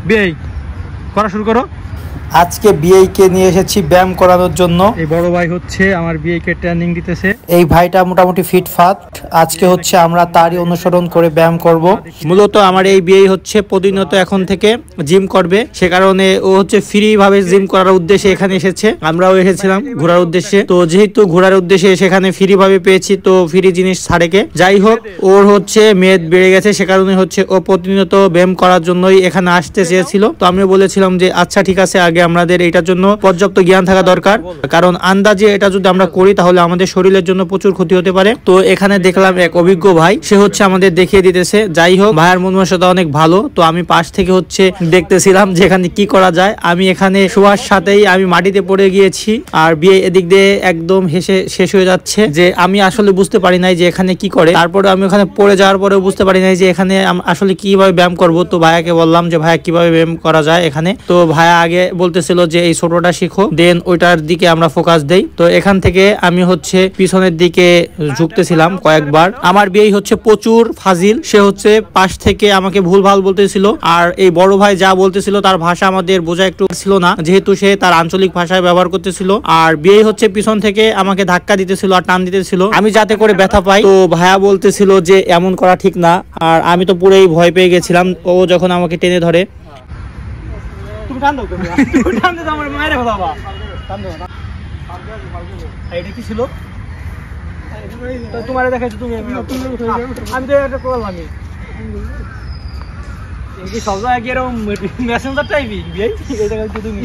বিয়ে করা শুরু করো। আজকে বিয়েকে নিয়ে এসেছি ব্যায়াম করানোর জন্য। এই বড় ভাই হচ্ছে আমার বিয়েকে ট্রেনিং দিতেছে। এই ভাইটা মোটামুটি ফিটফাট। আজকে হচ্ছে আমরা তারই অনুসরণ করে ব্যায়াম করব। মূলত আমার এই বিয়ে হচ্ছে প্রতিনিয়ত এখন থেকে জিম করবে, সে কারণে ও হচ্ছে ফ্রি ভাবে জিম করার উদ্দেশ্যে এখানে এসেছে। আমরাও এসেছিলাম ঘোরার উদ্দেশ্যে, তো যেহেতু ঘোরার উদ্দেশ্যে সেখানে ফ্রি ভাবে পেয়েছি তো ফ্রি জিনিস ছাড়েকে। যাই হোক, ওর হচ্ছে মেদ বেড়ে গেছে, সে কারণে হচ্ছে ও প্রতিনিয়ত ব্যায়াম করার জন্যই এখানে আসতে চেয়েছিল। তো আমি বলেছিলাম যে আচ্ছা ঠিক আছে, আগে আমাদের এটার জন্য পর্যাপ্ত জ্ঞান থাকা দরকার, কারণ আন্দাজে এটা যদি আমরা করি তাহলে আমাদের শরীরের জন্য প্রচুর ক্ষতি হতে পারে। তো এখানে দেখলাম এক অভিজ্ঞ ভাই, সে হচ্ছে আমাদের দেখিয়ে দিতেছে। যাই হোক, ভাইয়ের মন মানসিকতা অনেক ভালো। তো আমি পাশ থেকে হচ্ছে দেখতেছিলাম যে এখানে কি করা যায়। আমি এখানে শোয়ার সাথেই আমি মাটিতে পড়ে গিয়েছি, আর বিয়ে এদিক দিয়ে একদম হেসে শেষ হয়ে যাচ্ছে যে আমি আসলে বুঝতে পারি নাই যে এখানে কি করে। তারপরে আমি ওখানে পড়ে যাওয়ার পরেও বুঝতে পারি নাই যে এখানে আসলে কিভাবে ব্যায়াম করব। তো ভাইয়াকে বললাম যে ভাইয়া কিভাবে ব্যায়াম করা যায় এখানে। তো ভাইয়া আগে বলতেছিল যে এই ছোটটা শিখো, দেন ওইটার দিকে আমরা ফোকাস দেই। তো এখান থেকে আমি হচ্ছে পিছনের দিকে ঝুঁকতেছিলাম কয়েকবার। আমার বিয়ে হচ্ছে প্রচুর ফাজিল, সে হচ্ছে পাশ থেকে আমাকে ভুল ভাল বলতেছিল, আর এই বড় ভাই যা বলতেছিল তার ভাষা আমাদের বোঝা একটু ছিল না, যেহেতু সে তার আঞ্চলিক ভাষায় ব্যবহার করতেছিল। আর বিয়ে হচ্ছে পিছন থেকে আমাকে ধাক্কা দিতেছিল আর টান দিতেছিল, আমি যাতে করে ব্যথা পাই। তো ভাইয়া বলতেছিল যে এমন করা ঠিক না, আর আমি তো পুরোই ভয় পেয়ে গেছিলাম ও যখন আমাকে টেনে ধরে। তুমি টান দাও, তুমি টান দাও, আমার মায়ের কথা বাবা টান দাও না। এটা কি ছিল? তোমারে দেখাইছো তুমি, আমি তো এটা করলাম। এই সব জায়গায় এরকম মেসেঞ্জার টাইপই বিয়ে, এই জায়গায় তুমি